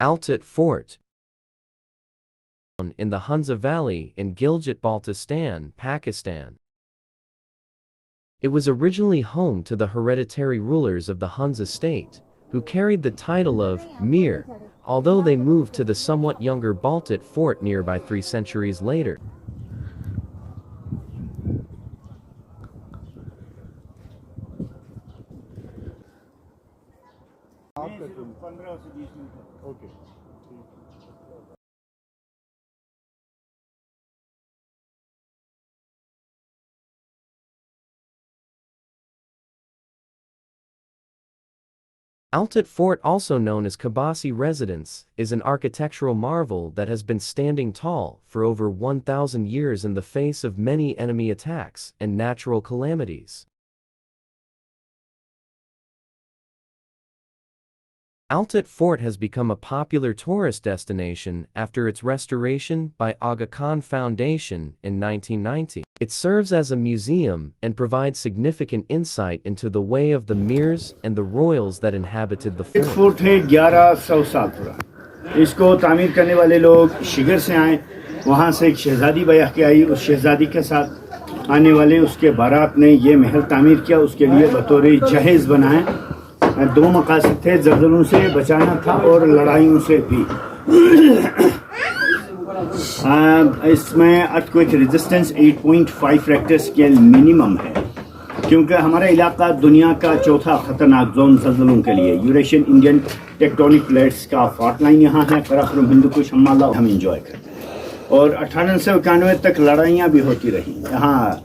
Altit Fort in the Hunza Valley in Gilgit Baltistan, Pakistan. It was originally home to the hereditary rulers of the Hunza state, who carried the title of Mir, although they moved to the somewhat younger Altit Fort nearby 3 centuries later. Altit Fort, also known as Kabasi Residence, is an architectural marvel that has been standing tall for over 1,000 years in the face of many enemy attacks and natural calamities. Altit Fort has become a popular tourist destination after its restoration by Aga Khan Foundation in 1990. It serves as a museum and provides significant insight into the way of the Mirs and the royals that inhabited the fort. Fort है 1100 साल पुराना। इसको तामीर करने वाले लोग शिगर से आए, वहाँ से एक शहजादी ब्याह के आई, उस शहजादी के साथ आने वाले उसके बारात ने ये महल तामीर किया, उसके लिए बतौर जहेज बनाए। 2 मकासद थे, जल्जलों से बचाना था और लड़ाइयों से भी। इसमें earthquake resistance 8.5 Richter scale minimum है, क्योंकि हमारा इलाका दुनिया का चौथा खतरनाक जोन जल्जलों के लिए। यूरेशियन इंडियन टेक्टोनिक प्लेट्स का फॉल्ट लाइन यहाँ है, कराक्रम हिंदुकुश हमारा हम इंजॉय करते हैं। और 1891 तक लड़ाइयाँ भी होती रही यहाँ।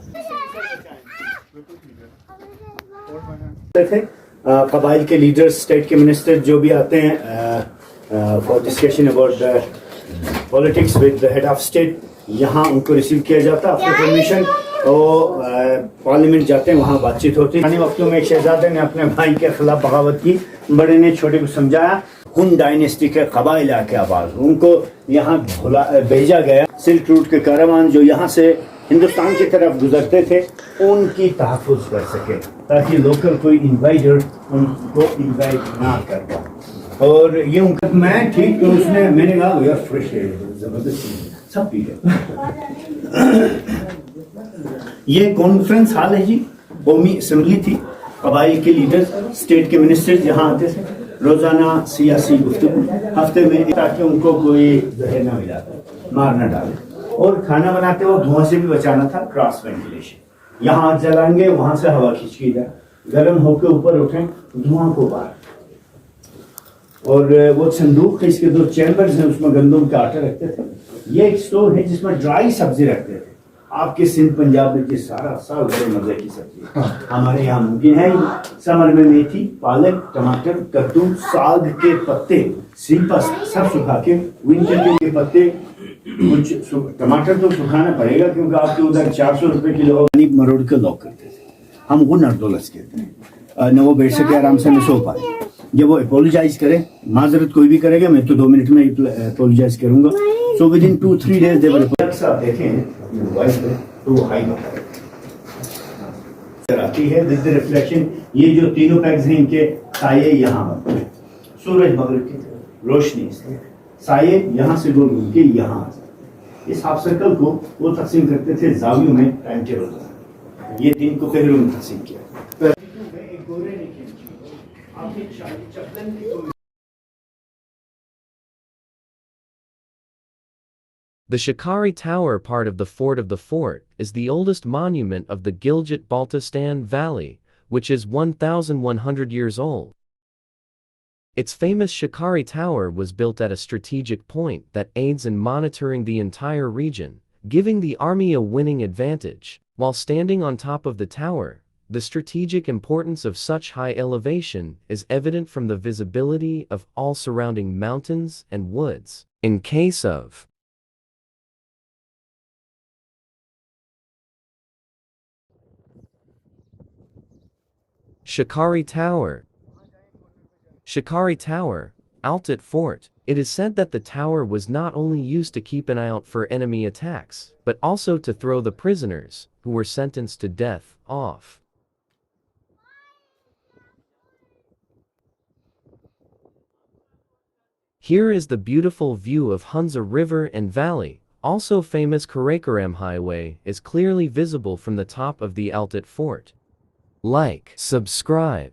कबाइल के लीडर्स, स्टेट के मिनिस्टर जो भी आते हैं for discussion about the politics with the head of state, यहाँ उनको रिसीव किया जाता है अपने परमिशन, और पार्लियामेंट जाते हैं, वहाँ बातचीत होती है। पुराने वक्तों में एक शहजादे ने अपने भाई के खिलाफ बगावत की, बड़े ने छोटे को समझाया। हुन डायनेस्टी के कबाइल के आवाज उनको यहाँ भेजा गया। सिल्क रूट के कारवान जो यहाँ से हिंदुस्तान की तरफ गुजरते थे, उनकी तहफ़्फ़ुज़ कर सके, ताकि लोकल कोई इन्वाइडर उनको इन्वाइट ना कर पाए। और ये उनका मैं ठीक तो उसने मैंने कहा यार फ्रेश है, ज़बरदस्त सब पी गए। ये कॉन्फ्रेंस हॉल है जी, कौमी असम्बली थी, कबाइल के लीडर, स्टेट के मिनिस्टर यहाँ आते थे, रोज़ाना सियासी गुफ्तगू हफ्ते में, ताकि उनको कोई जहर ना मिला, मार ना डाले। और खाना बनाते वक्त धुआं से भी बचाना था, क्रॉस वेंटिलेशन। यहाँ आग जलाएंगे, वहां से हवा खींच की जाए, गर्म होकर ऊपर उठें, धुआं को बाहर। और वो संदूक है, इसके 2 चैम्बर्स हैं, उसमें गंदम का आटा रखते थे। ये एक स्टोर है जिसमें ड्राई सब्जी रखते थे। आपके सिंध पंजाब में सारा साल बड़े मजे की सब्जी हमारे यहाँ मुमकिन है। समर में मेथी, पालक, टमाटर, कद्दू, साग के पत्ते, सीपस सब सुखा के, विंटर के पत्ते, कुछ टमाटर तो सुखाना पड़ेगा क्योंकि आपके उधर 400 रुपए किलो मरोड़ के लॉक करते थे। हम वो नर्दोलस कहते हैं, न वो बैठ सके आराम से, न सो पाए। जब वो अपोलोजाइज करे, माजरत कोई भी करेगा, मैं तो 2 मिनट में अपोलोजाइज करूंगा। सो विद इन 2-3 डेज दे वर देखें मोबाइल पे तो हाई आती है विद रिफ्लेक्शन। ये जो तीनों पैक्स हैं, इनके साये यहाँ बनते हैं, सूरज मगरिब की रोशनी से साये यहाँ से गोल घूम के यहाँ आ जाते। इस हाफ सर्कल को वो तकसीम करते थे जावियों में, टाइम टेबल। ये दिन को पहलू में तकसीम किया। The Shikari Tower, part of the fort, is the oldest monument of the Gilgit Baltistan Valley, which is 1,100 years old. Its famous Shikari Tower was built at a strategic point that aids in monitoring the entire region, giving the army a winning advantage. While standing on top of the tower, the strategic importance of such high elevation is evident from the visibility of all surrounding mountains and woods. In case of Shikari Tower, Altit Fort. It is said that the tower was not only used to keep an eye out for enemy attacks, but also to throw the prisoners, who were sentenced to death, off. Here is the beautiful view of Hunza River and Valley. Also famous Karakoram Highway is clearly visible from the top of the Altit Fort. Like, subscribe.